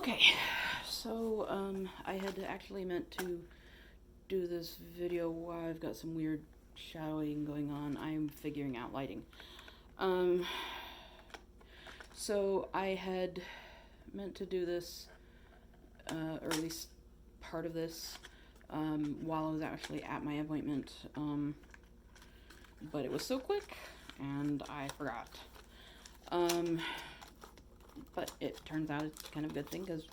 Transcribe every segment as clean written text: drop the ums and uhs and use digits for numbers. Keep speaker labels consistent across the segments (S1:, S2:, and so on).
S1: Okay, so I had actually meant to do this video while I've got some weird shadowing going on. I'm figuring out lighting. So I had meant to do this, or at least part of this, while I was actually at my appointment, but it was so quick, and I forgot. But it turns out it's kind of a good thing, because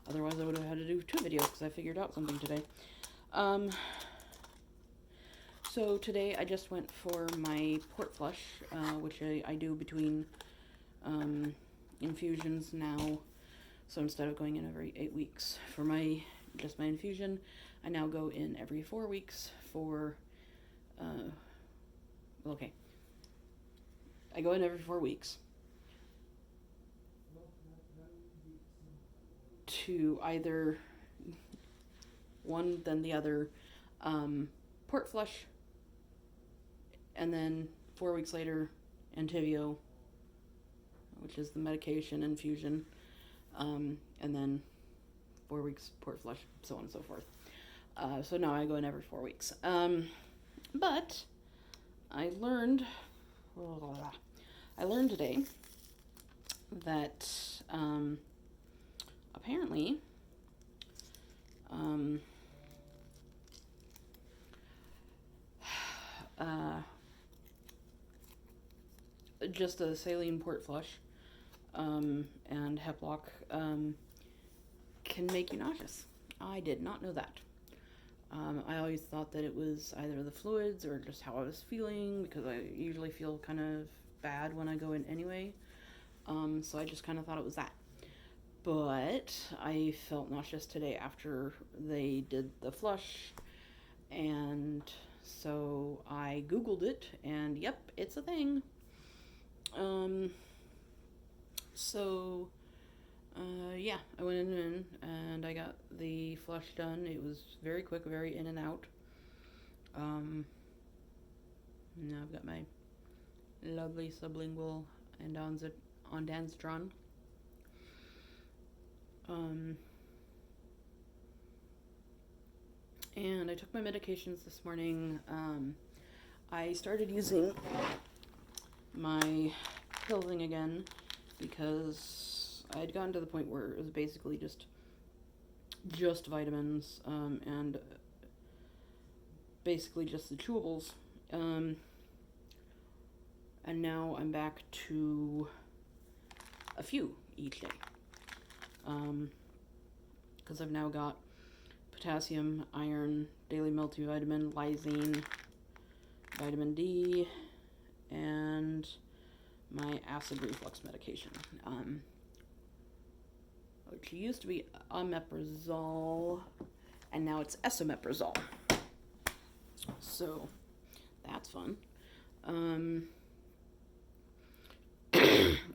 S1: otherwise I would have had to do 2 videos, because I figured out something today. So today I just went for my port flush, which I do between infusions now. So instead of going in every 8 weeks for my infusion, I now go in every 4 weeks for, I go in every 4 weeks to either one, then the other, port flush, and then 4 weeks later, Entyvio, which is the medication infusion, and then 4 weeks port flush, so on and so forth. So now I go in every 4 weeks. But I learned today that apparently just a saline port flush and Heplock can make you nauseous. I did not know that. I always thought that it was either the fluids or just how I was feeling, because I usually feel kind of bad when I go in anyway. So I just kind of thought it was that. But I felt nauseous today after they did the flush, and so I Googled it, and yep, it's a thing. Yeah, I went in and I got the flush done. It was very quick, very in and out. Now I've got my lovely sublingual and ondansetron. And I took my medications this morning. I started using my pill thing again because I had gotten to the point where it was basically just vitamins, and basically just the chewables. And now I'm back to a few each day. Because I've now got potassium, iron, daily multivitamin, lysine, vitamin D, and my acid reflux medication, which used to be omeprazole, and now it's esomeprazole. So that's fun.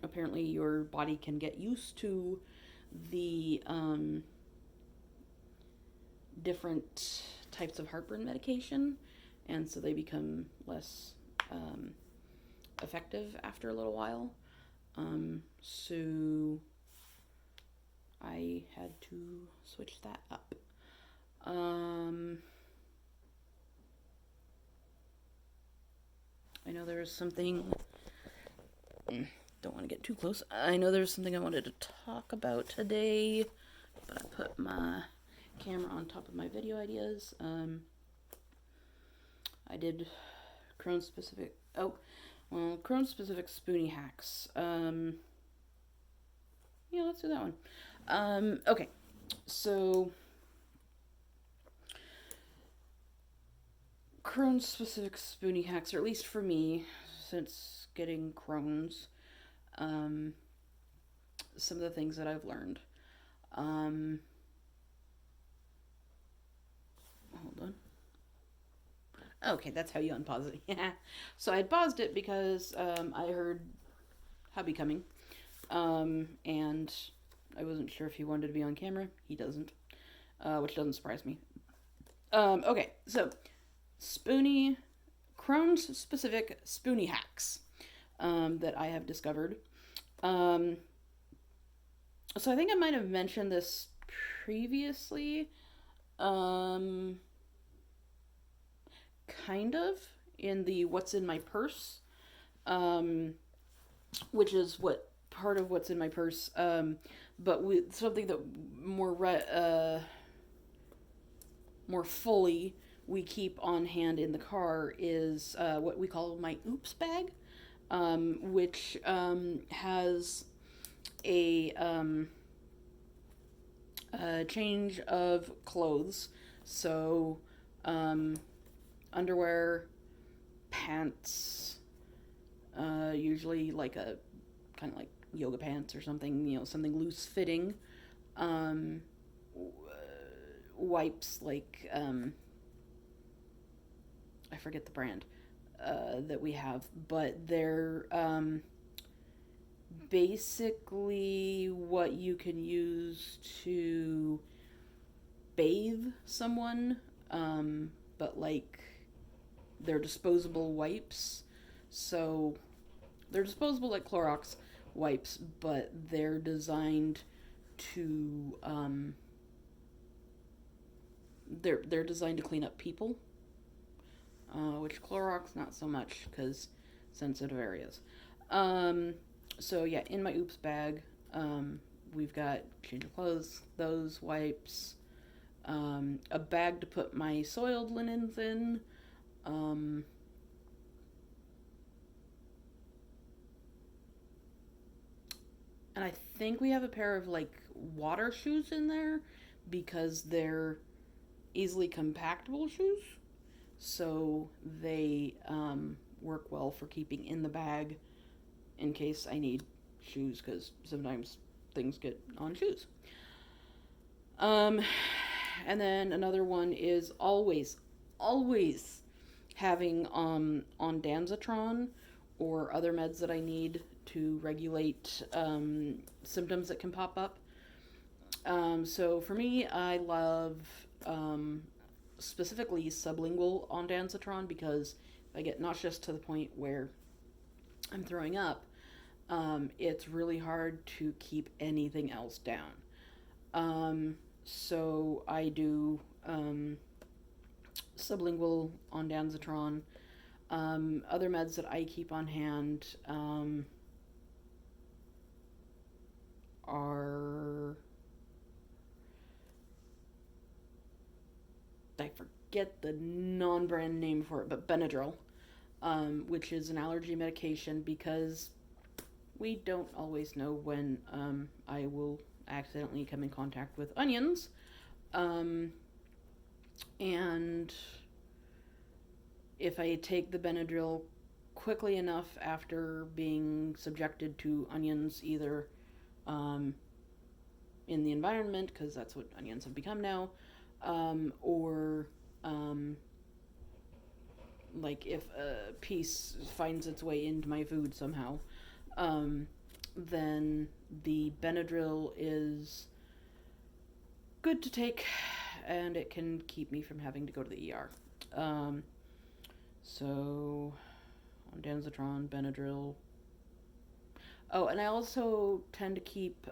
S1: Apparently your body can get used to the different types of heartburn medication, and so they become less effective after a little while. So I had to switch that up. I know there's something, don't want to get too close. I know there's something I wanted to talk about today, but I put my camera on top of my video ideas. I did Crohn's specific spoonie hacks. Yeah, let's do that one. Okay, so Crohn's specific spoonie hacks, or at least for me, since getting Crohn's, some of the things that I've learned. Hold on. Okay, that's how you unpause it. Yeah. So I had paused it because I heard hubby coming, and I wasn't sure if he wanted to be on camera. He doesn't, which doesn't surprise me. Okay, so Crohn's specific spoonie hacks that I have discovered. So I think I might have mentioned this previously. Um, kind of in the what's in my purse, um, which is what part of what's in my purse. But with something that more fully we keep on hand in the car is what we call my oops bag, which has a, a change of clothes. So, um, underwear, pants, usually like a kind of like yoga pants or something, something loose fitting. Um, Wipes like I forget the brand that we have, but they're basically what you can use to bathe someone, but like they're disposable wipes. So they're disposable like Clorox wipes, but they're designed to they're designed to clean up people, which Clorox not so much because sensitive areas. Um, so yeah, in my oops bag, we've got change of clothes, those wipes, a bag to put my soiled linens in, um, and I think we have a pair of like water shoes in there because they're easily compactable shoes. So they work well for keeping in the bag in case I need shoes because sometimes things get on shoes. Um, and then another one is always having on Danzatron or other meds that I need to regulate symptoms that can pop up. So for me, I love specifically sublingual ondansetron because if I get nauseous to the point where I'm throwing up, it's really hard to keep anything else down. So I do sublingual ondansetron. Other meds that I keep on hand are, I forget the non-brand name for it, but Benadryl, which is an allergy medication because we don't always know when I will accidentally come in contact with onions. Um, and if I take the Benadryl quickly enough after being subjected to onions, either um, in the environment, because that's what onions have become now, or like if a piece finds its way into my food somehow, um, then the Benadryl is good to take and it can keep me from having to go to the ER. Um, so, Danzatron, Benadryl. Oh, and I also tend to keep,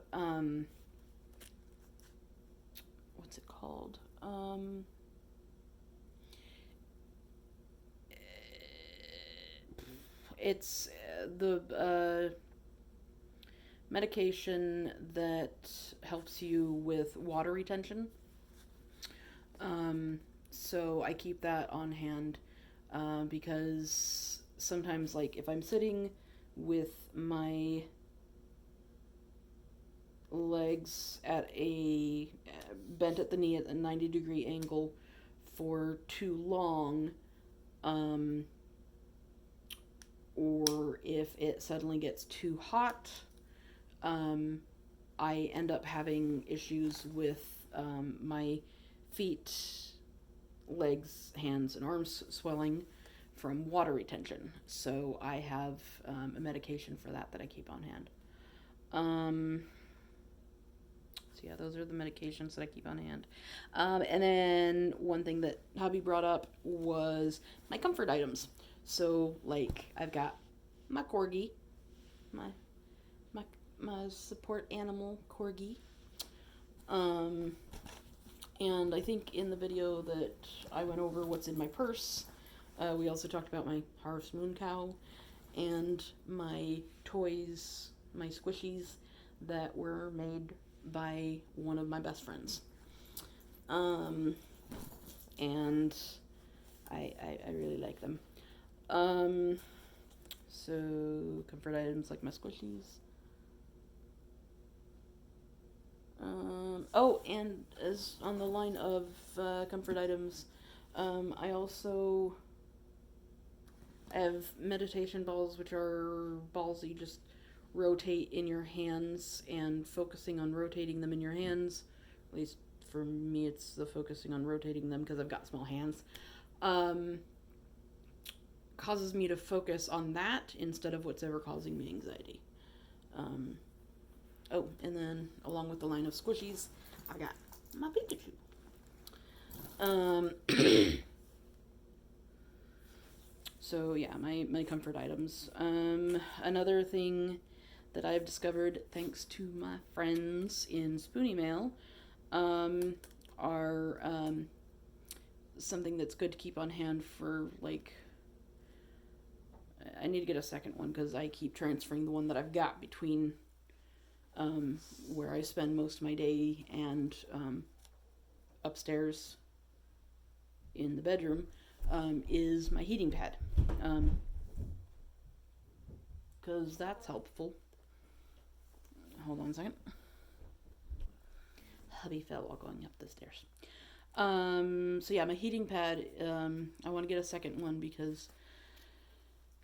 S1: what's it called? It's the medication that helps you with water retention. So I keep that on hand because sometimes, like, if I'm sitting with my legs at a bent at the knee at a 90-degree angle for too long, um, or if it suddenly gets too hot, um, I end up having issues with my feet, legs, hands, and arms swelling from water retention. So I have a medication for that I keep on hand. So yeah, those are the medications that I keep on hand. And then one thing that hubby brought up was my comfort items. So like I've got my corgi, my my my support animal, Corgi. Um, and I think in the video that I went over what's in my purse, we also talked about my Harvest Moon cow and my toys, my squishies that were made by one of my best friends. And I really like them. So comfort items like my squishies. Oh, and as on the line of comfort items, I also have meditation balls, which are balls that you just rotate in your hands, and focusing on rotating them in your hands, at least for me it's the focusing on rotating them because I've got small hands, causes me to focus on that instead of what's ever causing me anxiety. Oh, and then along with the line of squishies, I got my Pikachu. So yeah, my comfort items. Another thing that I've discovered thanks to my friends in Spoonie Mail are something that's good to keep on hand for, like, I need to get a second one because I keep transferring the one that I've got between where I spend most of my day and upstairs in the bedroom is my heating pad, because that's helpful. Hold on a second. Hubby fell while going up the stairs. So yeah, my heating pad, I want to get a second one because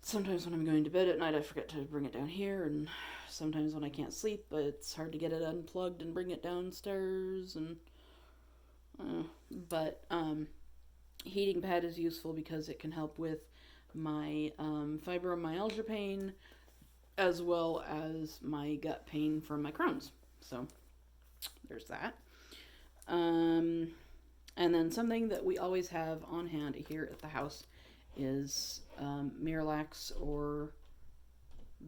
S1: sometimes when I'm going to bed at night I forget to bring it down here, and sometimes when I can't sleep it's hard to get it unplugged and bring it downstairs, and but heating pad is useful because it can help with my fibromyalgia pain as well as my gut pain from my Crohn's. So there's that. And then something that we always have on hand here at the house is Miralax, or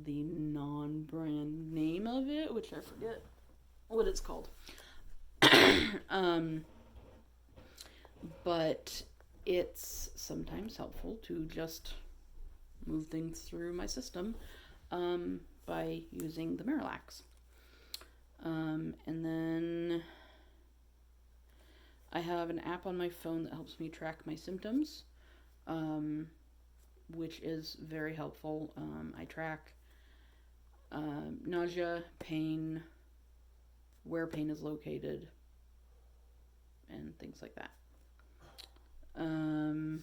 S1: the non-brand name of it, which I forget what it's called. But it's sometimes helpful to just move things through my system by using the Miralax. And then I have an app on my phone that helps me track my symptoms, which is very helpful. I track nausea, pain, where pain is located, and things like that. And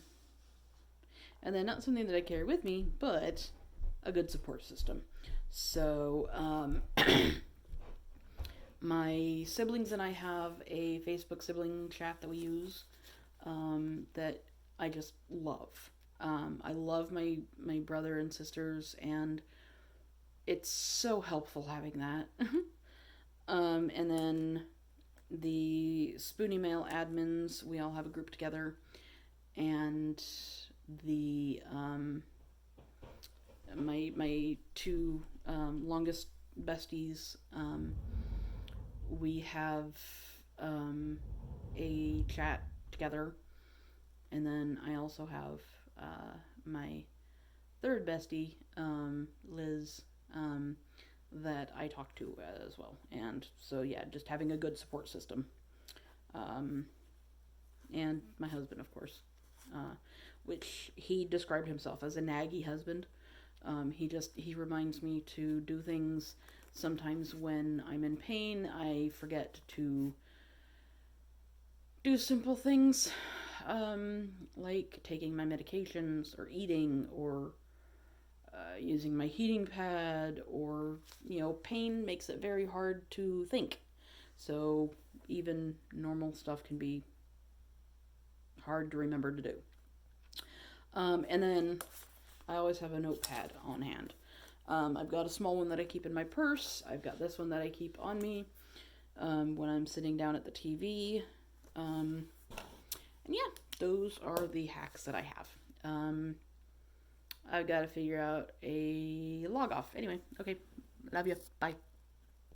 S1: then not something that I carry with me, but a good support system. So my siblings and I have a Facebook sibling chat that we use that I just love. I love my brother and sisters, and it's so helpful having that. And then the Spoonie Mail admins, we all have a group together, and the my two longest besties, we have a chat together, and then I also have my third bestie, Liz, that I talk to as well. And so yeah, just having a good support system. And my husband, of course, which he described himself as a naggy husband. He reminds me to do things. Sometimes when I'm in pain, I forget to do simple things, like taking my medications or eating or using my heating pad, or, pain makes it very hard to think. So even normal stuff can be hard to remember to do. And then I always have a notepad on hand. I've got a small one that I keep in my purse. I've got this one that I keep on me when I'm sitting down at the TV. And yeah, those are the hacks that I have. I've got to figure out a log off. Anyway, okay. Love you. Bye.